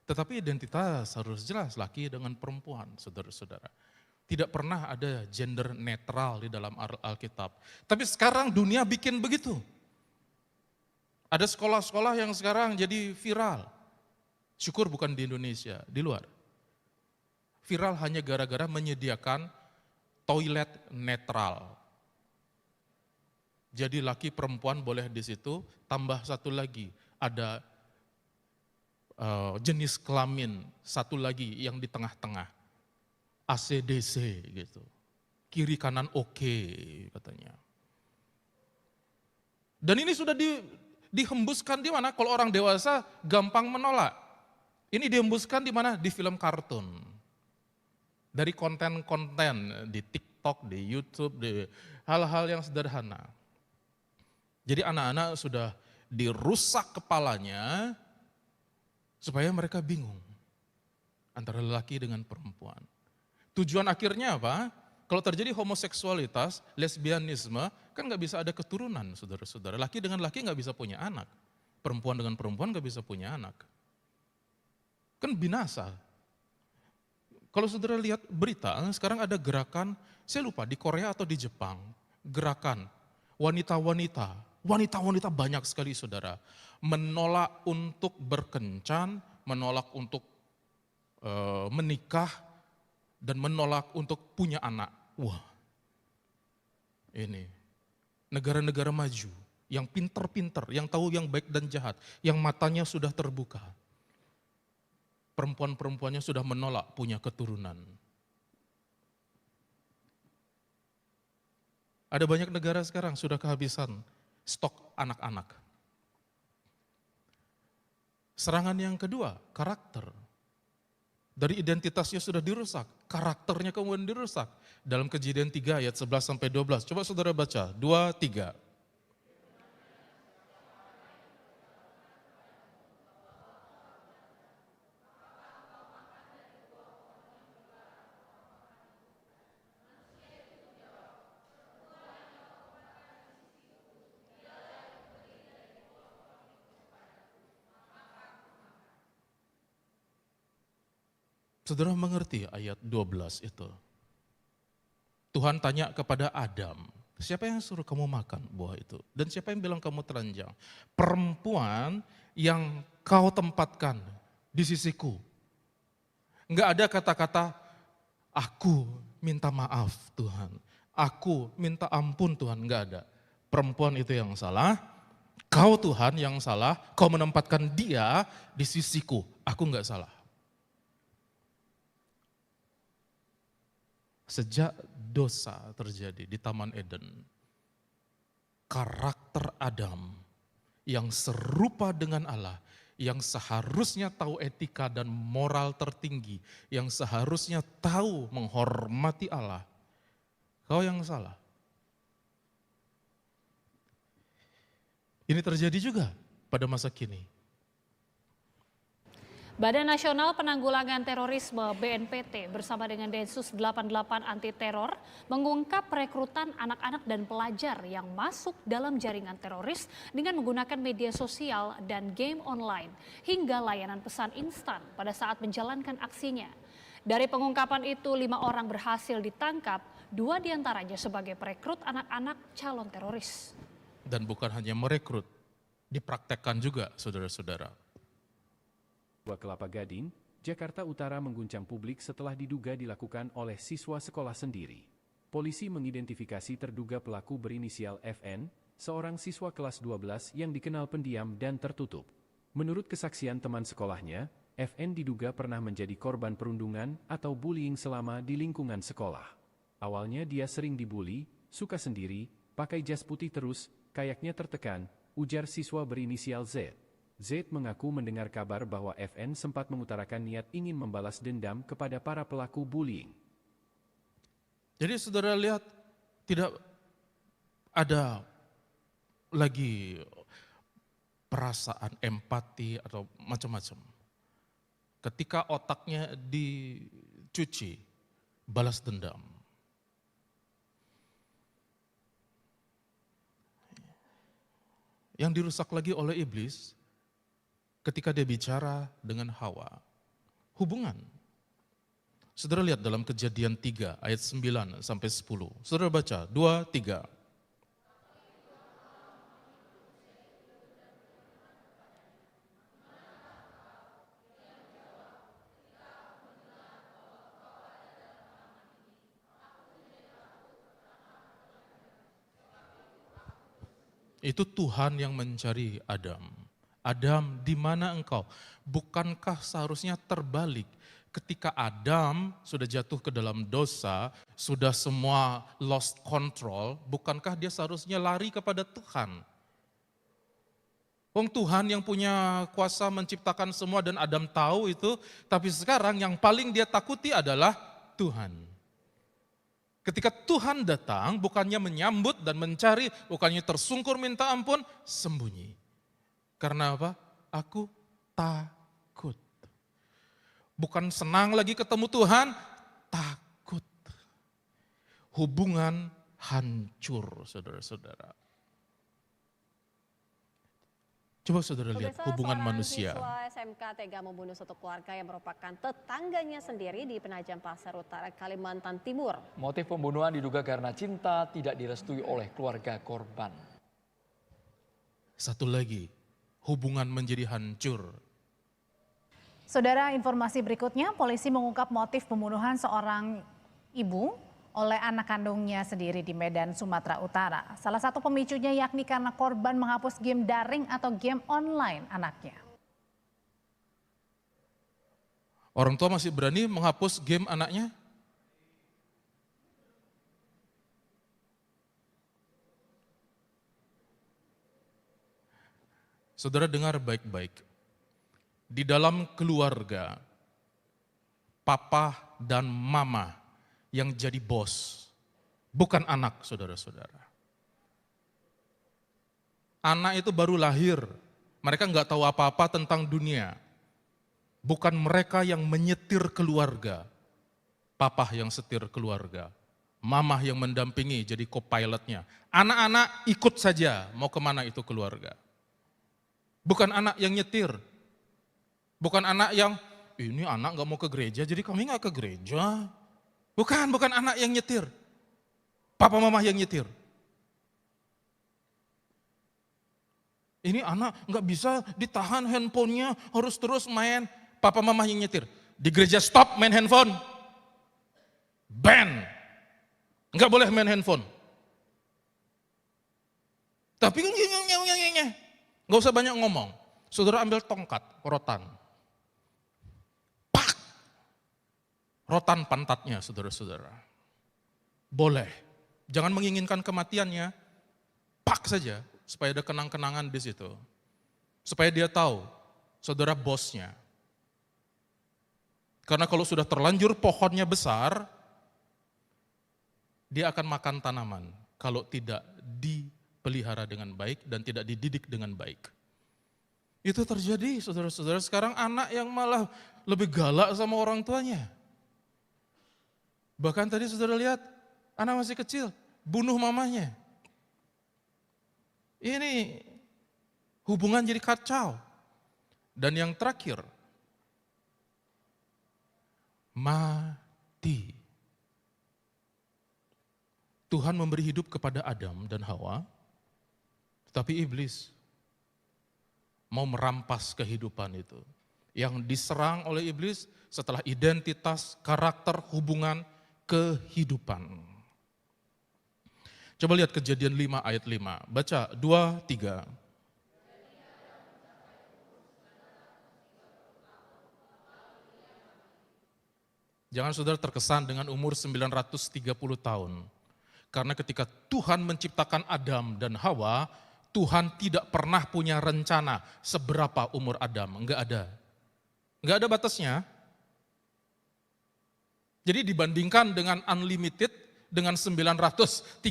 Tetapi identitas harus jelas, laki dengan perempuan, saudara-saudara. Tidak pernah ada gender netral di dalam Alkitab. Tapi sekarang dunia bikin begitu. Ada sekolah-sekolah yang sekarang jadi viral. Syukur bukan di Indonesia, di luar. Viral hanya gara-gara menyediakan toilet netral. Jadi laki perempuan boleh di situ, tambah satu lagi, ada jenis kelamin satu lagi yang di tengah-tengah, ACDC gitu, kiri kanan oke katanya. Dan ini sudah dihembuskan di mana? Kalau orang dewasa gampang menolak. Ini dihembuskan di mana? Di film kartun. Dari konten-konten di TikTok, di YouTube, di hal-hal yang sederhana. Jadi anak-anak sudah dirusak kepalanya supaya mereka bingung antara lelaki dengan perempuan. Tujuan akhirnya apa? Kalau terjadi homoseksualitas, lesbianisme, kan nggak bisa ada keturunan, saudara-saudara. Laki dengan laki nggak bisa punya anak. Perempuan dengan perempuan nggak bisa punya anak. Kan binasa. Kalau saudara lihat berita, sekarang ada gerakan, saya lupa di Korea atau di Jepang, gerakan wanita-wanita banyak sekali saudara, menolak untuk berkencan, menolak untuk menikah, dan menolak untuk punya anak. Wah, ini negara-negara maju, yang pinter-pinter, yang tahu yang baik dan jahat, yang matanya sudah terbuka. Perempuan-perempuannya sudah menolak punya keturunan. Ada banyak negara sekarang sudah kehabisan stok anak-anak. Serangan yang kedua, karakter. Dari identitasnya sudah dirusak, karakternya kemudian dirusak. Dalam Kejadian 3 ayat 11-12, coba saudara baca, 2, 3. Saudara mengerti ayat 12 itu? Tuhan tanya kepada Adam, siapa yang suruh kamu makan buah itu? Dan siapa yang bilang kamu telanjang? Perempuan yang kau tempatkan di sisiku. Enggak ada kata-kata, aku minta maaf Tuhan. Aku minta ampun Tuhan, enggak ada. Perempuan itu yang salah, kau Tuhan yang salah, kau menempatkan dia di sisiku. Aku enggak salah. Sejak dosa terjadi di Taman Eden, karakter Adam yang serupa dengan Allah, yang seharusnya tahu etika dan moral tertinggi, yang seharusnya tahu menghormati Allah, kau yang salah. Ini terjadi juga pada masa kini. Badan Nasional Penanggulangan Terorisme BNPT bersama dengan Densus 88 Anti Teror mengungkap perekrutan anak-anak dan pelajar yang masuk dalam jaringan teroris dengan menggunakan media sosial dan game online hingga layanan pesan instan pada saat menjalankan aksinya. Dari pengungkapan itu 5 orang berhasil ditangkap, 2 diantaranya sebagai perekrut anak-anak calon teroris. Dan bukan hanya merekrut, dipraktekkan juga saudara-saudara. Kelapa Gading, Jakarta Utara mengguncang publik setelah diduga dilakukan oleh siswa sekolah sendiri. Polisi mengidentifikasi terduga pelaku berinisial FN, seorang siswa kelas 12 yang dikenal pendiam dan tertutup. Menurut kesaksian teman sekolahnya, FN diduga pernah menjadi korban perundungan atau bullying selama di lingkungan sekolah. Awalnya dia sering dibully, suka sendiri, pakai jas putih terus, kayaknya tertekan, ujar siswa berinisial Z. Z mengaku mendengar kabar bahwa FN sempat mengutarakan niat ingin membalas dendam kepada para pelaku bullying. Jadi saudara lihat, tidak ada lagi perasaan empati atau macam-macam. Ketika otaknya dicuci, balas dendam. Yang dirusak lagi oleh iblis, ketika dia bicara dengan Hawa, hubungan. Saudara lihat dalam Kejadian 3 ayat 9 sampai 10. Saudara baca 2, 3. Itu Tuhan yang mencari Adam. Adam, di mana engkau? Bukankah seharusnya terbalik? Ketika Adam sudah jatuh ke dalam dosa, sudah semua lost control, bukankah dia seharusnya lari kepada Tuhan? Wong Tuhan yang punya kuasa menciptakan semua dan Adam tahu itu, tapi sekarang yang paling dia takuti adalah Tuhan. Ketika Tuhan datang, bukannya menyambut dan mencari, bukannya tersungkur minta ampun, sembunyi. Karena apa? Aku takut. Bukan senang lagi ketemu Tuhan, takut. Hubungan hancur, saudara-saudara. Coba saudara lihat Pemirsa, hubungan seorang manusia. siswa SMK tega membunuh satu keluarga yang merupakan tetangganya sendiri di Penajam Pasar Utara, Kalimantan Timur. Motif pembunuhan diduga karena cinta tidak direstui oleh keluarga korban. Satu lagi, hubungan menjadi hancur. Saudara, informasi berikutnya, polisi mengungkap motif pembunuhan seorang ibu oleh anak kandungnya sendiri di Medan, Sumatera Utara. Salah satu pemicunya yakni karena korban menghapus game daring atau game online anaknya. Orang tua masih berani menghapus game anaknya? Saudara dengar baik-baik. Di dalam keluarga, papa dan mama yang jadi bos, bukan anak, saudara-saudara. Anak itu baru lahir, mereka nggak tahu apa-apa tentang dunia. Bukan mereka yang menyetir keluarga, papa yang setir keluarga, mama yang mendampingi jadi co-pilotnya. Anak-anak ikut saja mau kemana itu keluarga. Bukan anak yang nyetir, bukan anak yang, ini anak nggak mau ke gereja jadi kami nggak ke gereja. Bukan anak yang nyetir. Papa mama yang nyetir. Ini anak nggak bisa ditahan handphonenya, harus terus main. Papa mama yang nyetir. Di gereja stop main handphone. Ban. Nggak boleh main handphone. Tapi nggak usah banyak ngomong. Saudara ambil tongkat, rotan. Rotan pantatnya, saudara-saudara. Boleh. Jangan menginginkan kematiannya. Pak saja, supaya ada kenang-kenangan di situ. Supaya dia tahu, saudara bosnya. Karena kalau sudah terlanjur pohonnya besar, dia akan makan tanaman. Kalau tidak dipelihara dengan baik dan tidak dididik dengan baik. Itu terjadi, saudara-saudara. Sekarang anak yang malah lebih galak sama orang tuanya. Bahkan tadi saudara lihat, anak masih kecil, bunuh mamanya. Ini hubungan jadi kacau. Dan yang terakhir, mati. Tuhan memberi hidup kepada Adam dan Hawa, tetapi iblis mau merampas kehidupan itu. Yang diserang oleh iblis setelah identitas, karakter, hubungan, kehidupan. Coba lihat Kejadian 5 ayat 5. Baca 2, 3. Jangan saudara terkesan dengan umur 930 tahun. Karena ketika Tuhan menciptakan Adam dan Hawa, Tuhan tidak pernah punya rencana seberapa umur Adam. Enggak ada. Enggak ada batasnya. Jadi dibandingkan dengan unlimited, dengan 930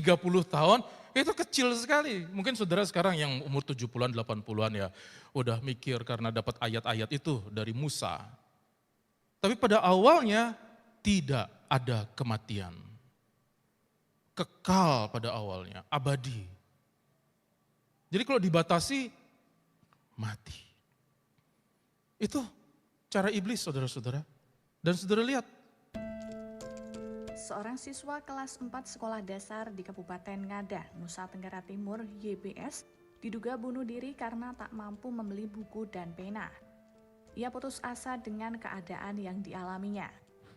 tahun, itu kecil sekali. Mungkin saudara sekarang yang umur 70-an, 80-an ya, udah mikir karena dapat ayat-ayat itu dari Musa. Tapi pada awalnya tidak ada kematian. Kekal pada awalnya, abadi. Jadi kalau dibatasi, mati. Itu cara iblis, saudara-saudara. Dan saudara lihat, seorang siswa kelas 4 sekolah dasar di Kabupaten Ngada, Nusa Tenggara Timur, YBS, diduga bunuh diri karena tak mampu membeli buku dan pena. Ia putus asa dengan keadaan yang dialaminya.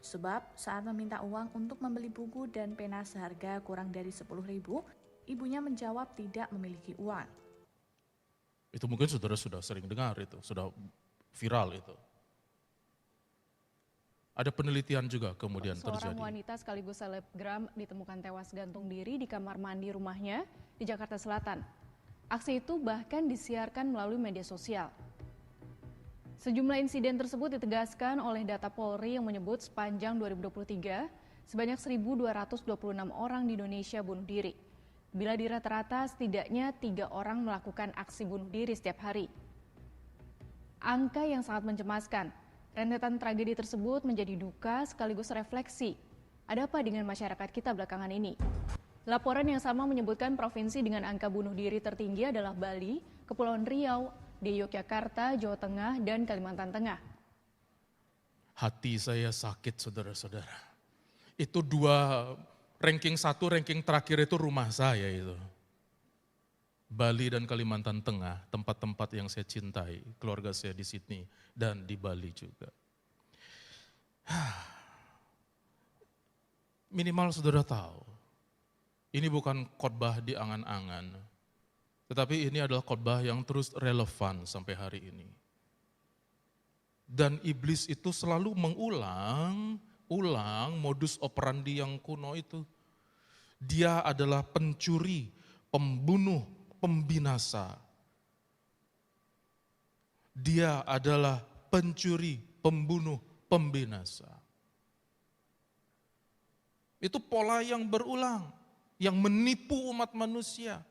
Sebab saat meminta uang untuk membeli buku dan pena seharga kurang dari 10.000, ibunya menjawab tidak memiliki uang. Itu mungkin saudara sudah sering dengar itu, sudah viral itu. Ada penelitian juga kemudian Seorang terjadi. wanita sekaligus selebgram ditemukan tewas gantung diri di kamar mandi rumahnya di Jakarta Selatan. Aksi itu bahkan disiarkan melalui media sosial. Sejumlah insiden tersebut ditegaskan oleh data Polri yang menyebut sepanjang 2023, sebanyak 1.226 orang di Indonesia bunuh diri. Bila di rata-rata setidaknya 3 orang melakukan aksi bunuh diri setiap hari. Angka yang sangat mencemaskan. Rentetan tragedi tersebut menjadi duka sekaligus refleksi. Ada apa dengan masyarakat kita belakangan ini? Laporan yang sama menyebutkan provinsi dengan angka bunuh diri tertinggi adalah Bali, Kepulauan Riau, di Yogyakarta, Jawa Tengah, dan Kalimantan Tengah. Hati saya sakit saudara-saudara. Itu ranking 1, ranking terakhir itu rumah saya itu. Bali dan Kalimantan Tengah, tempat-tempat yang saya cintai, keluarga saya di Sydney dan di Bali juga. Minimal saudara tahu, ini bukan khotbah di angan-angan, tetapi ini adalah khotbah yang terus relevan sampai hari ini. Dan iblis itu selalu mengulang modus operandi yang kuno itu. Dia adalah pencuri, pembunuh, pembinasa. Dia adalah pencuri, pembunuh, pembinasa. Itu pola yang berulang, yang menipu umat manusia.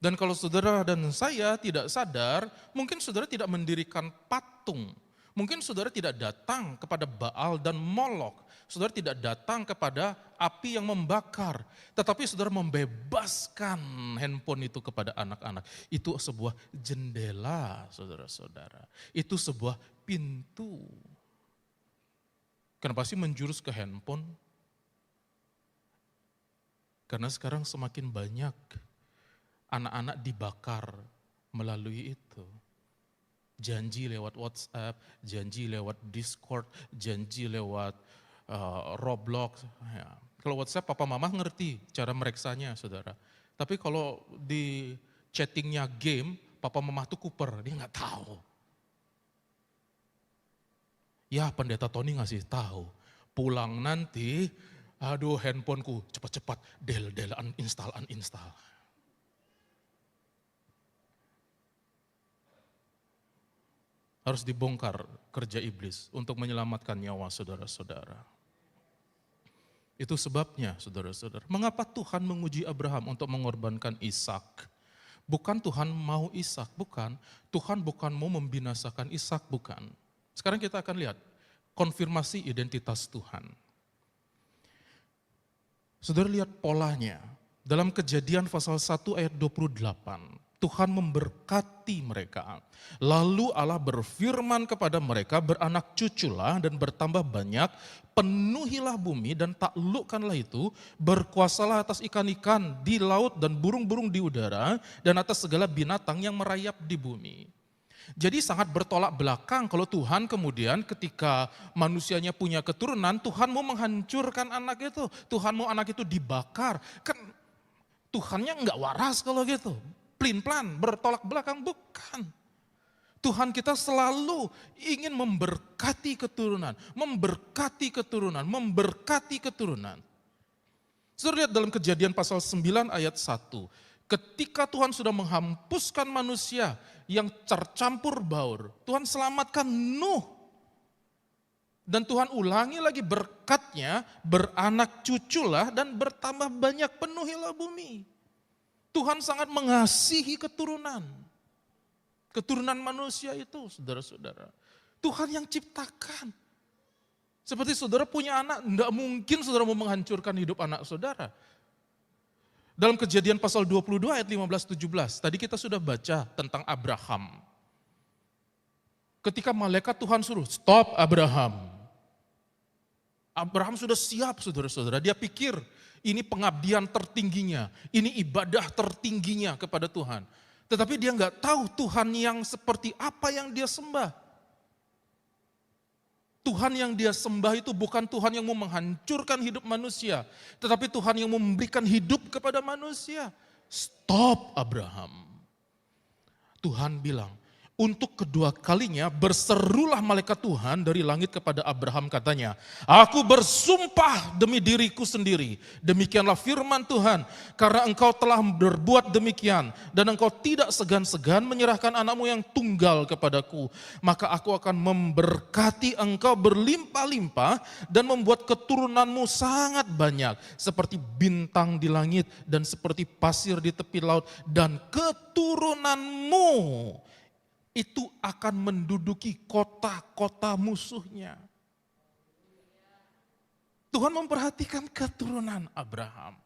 Dan kalau saudara dan saya tidak sadar, mungkin saudara tidak mendirikan patung. Mungkin saudara tidak datang kepada Baal dan Molok. Saudara tidak datang kepada api yang membakar. Tetapi saudara membebaskan handphone itu kepada anak-anak. Itu sebuah jendela, saudara-saudara. Itu sebuah pintu. Kenapa sih menjurus ke handphone? Karena sekarang semakin banyak anak-anak dibakar melalui itu. Janji lewat WhatsApp, janji lewat Discord, janji lewat Roblox. Ya. Kalau WhatsApp papa mama ngerti cara mereksanya saudara. Tapi kalau di chattingnya game, papa mama tuh kuper, dia nggak tahu. Ya pendeta Tony ngasih tahu, pulang nanti, aduh handphoneku cepat-cepat del uninstall. Harus dibongkar kerja iblis untuk menyelamatkan nyawa saudara-saudara. Itu sebabnya saudara-saudara, mengapa Tuhan menguji Abraham untuk mengorbankan Ishak? Bukan Tuhan mau Ishak, bukan. Tuhan bukan mau membinasakan Ishak, bukan. Sekarang kita akan lihat konfirmasi identitas Tuhan. Saudara lihat polanya, dalam Kejadian pasal 1 ayat 28. Tuhan memberkati mereka. Lalu Allah berfirman kepada mereka, beranak cuculah dan bertambah banyak, penuhilah bumi dan taklukkanlah itu, berkuasalah atas ikan-ikan di laut dan burung-burung di udara, dan atas segala binatang yang merayap di bumi. Jadi sangat bertolak belakang kalau Tuhan kemudian ketika manusianya punya keturunan, Tuhan mau menghancurkan anak itu. Tuhan mau anak itu dibakar. Kan Tuhannya enggak waras kalau gitu. Pelin-pelan, bertolak belakang, bukan. Tuhan kita selalu ingin memberkati keturunan, memberkati keturunan, memberkati keturunan. Saudara lihat dalam Kejadian pasal 9 ayat 1. Ketika Tuhan sudah menghapuskan manusia yang tercampur baur, Tuhan selamatkan Nuh. Dan Tuhan ulangi lagi berkatnya, beranak cuculah dan bertambah banyak, penuhilah bumi. Tuhan sangat mengasihi keturunan. Keturunan manusia itu, saudara-saudara. Tuhan yang ciptakan. Seperti saudara punya anak, tidak mungkin saudara mau menghancurkan hidup anak saudara. Dalam Kejadian pasal 22 ayat 15-17, tadi kita sudah baca tentang Abraham. Ketika malaikat Tuhan suruh, stop Abraham. Abraham sudah siap saudara-saudara, dia pikir ini pengabdian tertingginya, ini ibadah tertingginya kepada Tuhan. Tetapi dia nggak tahu Tuhan yang seperti apa yang dia sembah. Tuhan yang dia sembah itu bukan Tuhan yang mau menghancurkan hidup manusia, tetapi Tuhan yang memberikan hidup kepada manusia. Stop Abraham. Tuhan bilang, untuk kedua kalinya berserulah malaikat Tuhan dari langit kepada Abraham katanya, aku bersumpah demi diriku sendiri, demikianlah firman Tuhan, karena engkau telah berbuat demikian dan engkau tidak segan-segan menyerahkan anakmu yang tunggal kepadaku, maka aku akan memberkati engkau berlimpah-limpah dan membuat keturunanmu sangat banyak seperti bintang di langit dan seperti pasir di tepi laut, dan keturunanmu itu akan menduduki kota-kota musuhnya. Tuhan memperhatikan keturunan Abraham.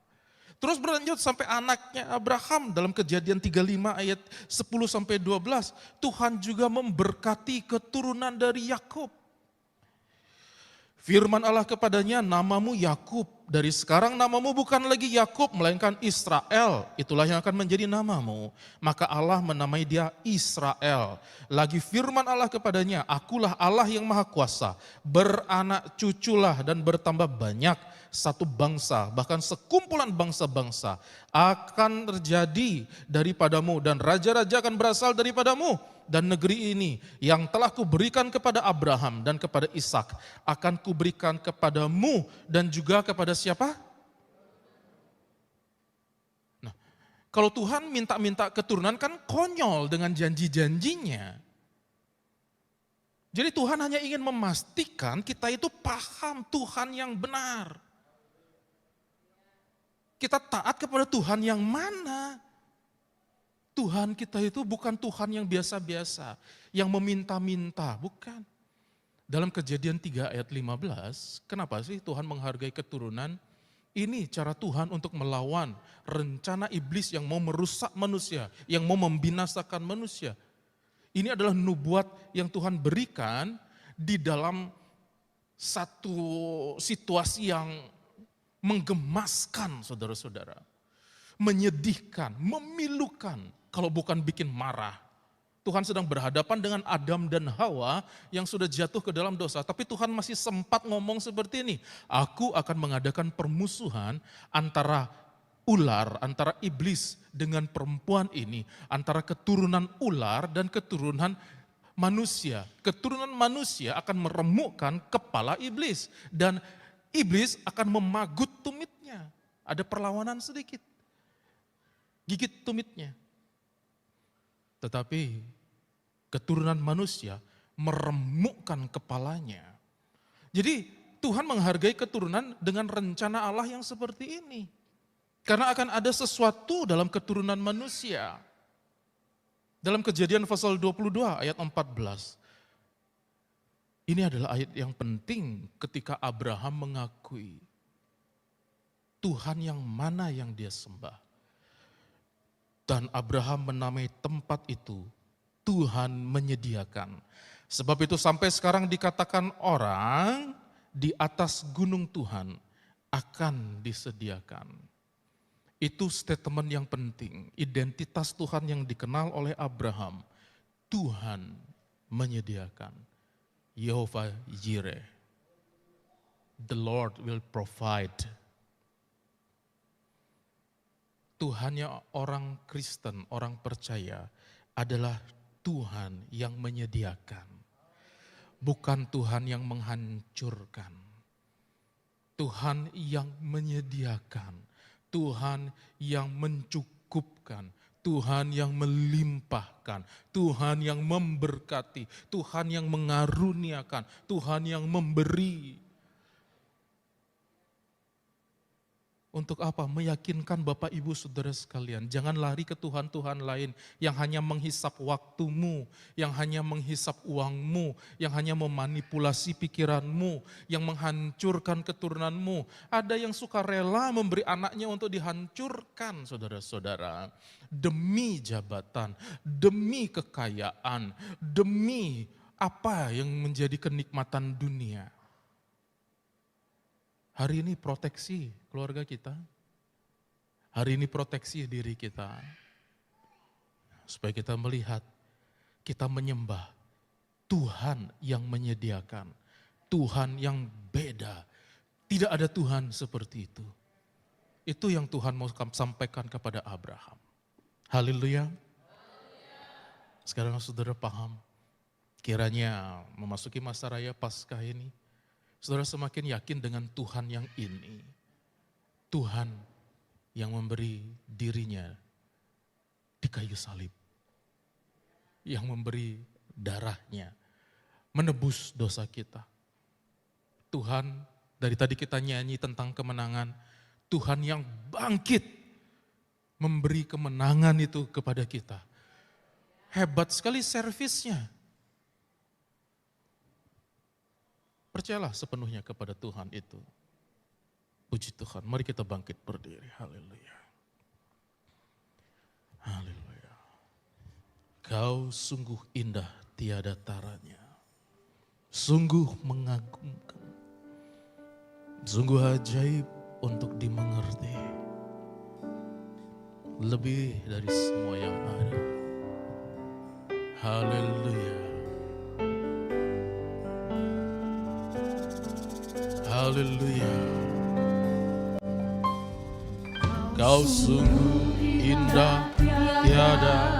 Terus berlanjut sampai anaknya Abraham dalam Kejadian 35 ayat 10 sampai 12. Tuhan juga memberkati keturunan dari Yakub. Firman Allah kepadanya, namamu Yakub, dari sekarang namamu bukan lagi Yakub melainkan Israel, itulah yang akan menjadi namamu. Maka Allah menamai dia Israel. Lagi firman Allah kepadanya, akulah Allah yang maha kuasa, beranak cuculah dan bertambah banyak, satu bangsa, bahkan sekumpulan bangsa-bangsa akan terjadi daripadamu dan raja-raja akan berasal daripadamu. Dan negeri ini yang telah kuberikan kepada Abraham dan kepada Ishak akan kuberikan kepadamu dan juga kepada siapa? Nah, kalau Tuhan minta-minta keturunan kan konyol dengan janji-janjinya. Jadi Tuhan hanya ingin memastikan kita itu paham Tuhan yang benar. Kita taat kepada Tuhan yang mana? Tuhan kita itu bukan Tuhan yang biasa-biasa, yang meminta-minta, bukan. Dalam Kejadian 3 ayat 15, kenapa sih Tuhan menghargai keturunan? Ini cara Tuhan untuk melawan rencana iblis yang mau merusak manusia, yang mau membinasakan manusia. Ini adalah nubuat yang Tuhan berikan di dalam satu situasi yang menggemaskan saudara-saudara. Menyedihkan, memilukan. Kalau bukan bikin marah. Tuhan sedang berhadapan dengan Adam dan Hawa yang sudah jatuh ke dalam dosa. Tapi Tuhan masih sempat ngomong seperti ini. Aku akan mengadakan permusuhan antara ular, antara iblis dengan perempuan ini. Antara keturunan ular dan keturunan manusia. Keturunan manusia akan meremukkan kepala iblis. Dan iblis akan memagut tumitnya. Ada perlawanan sedikit. Gigit tumitnya. Tetapi keturunan manusia meremukkan kepalanya. Jadi Tuhan menghargai keturunan dengan rencana Allah yang seperti ini. Karena akan ada sesuatu dalam keturunan manusia. Dalam Kejadian pasal 22 ayat 14. Ini adalah ayat yang penting ketika Abraham mengakui Tuhan yang mana yang dia sembah. Dan Abraham menamai tempat itu Tuhan menyediakan. Sebab itu sampai sekarang dikatakan orang di atas gunung Tuhan akan disediakan. Itu statement yang penting. Identitas Tuhan yang dikenal oleh Abraham. Tuhan menyediakan. Yehovah Jireh. The Lord will provide. Tuhannya orang Kristen, orang percaya adalah Tuhan yang menyediakan. Bukan Tuhan yang menghancurkan. Tuhan yang menyediakan. Tuhan yang mencukupkan. Tuhan yang melimpahkan. Tuhan yang memberkati. Tuhan yang mengaruniakan. Tuhan yang memberi. Untuk apa? Meyakinkan Bapak Ibu Saudara sekalian. Jangan lari ke Tuhan-Tuhan lain yang hanya menghisap waktumu, yang hanya menghisap uangmu, yang hanya memanipulasi pikiranmu, yang menghancurkan keturunanmu. Ada yang suka rela memberi anaknya untuk dihancurkan saudara-saudara. Demi jabatan, demi kekayaan, demi apa yang menjadi kenikmatan dunia. Hari ini proteksi keluarga kita. Hari ini proteksi diri kita. Supaya kita melihat, kita menyembah Tuhan yang menyediakan. Tuhan yang beda. Tidak ada Tuhan seperti itu. Itu yang Tuhan mau sampaikan kepada Abraham. Haleluya. Sekarang saudara paham, kiranya memasuki masa raya Paskah ini, saudara semakin yakin dengan Tuhan yang ini. Tuhan yang memberi dirinya di kayu salib. Yang memberi darahnya, menebus dosa kita. Tuhan, dari tadi kita nyanyi tentang kemenangan, Tuhan yang bangkit, memberi kemenangan itu kepada kita. Hebat sekali servisnya. Percayalah sepenuhnya kepada Tuhan itu. Puji Tuhan, mari kita bangkit berdiri. Haleluya. Haleluya. Kau sungguh indah tiada taranya. Sungguh mengagumkan. Sungguh ajaib untuk dimengerti. Lebih dari semua yang ada. Haleluya. Haleluya. Kau sungguh indah tiada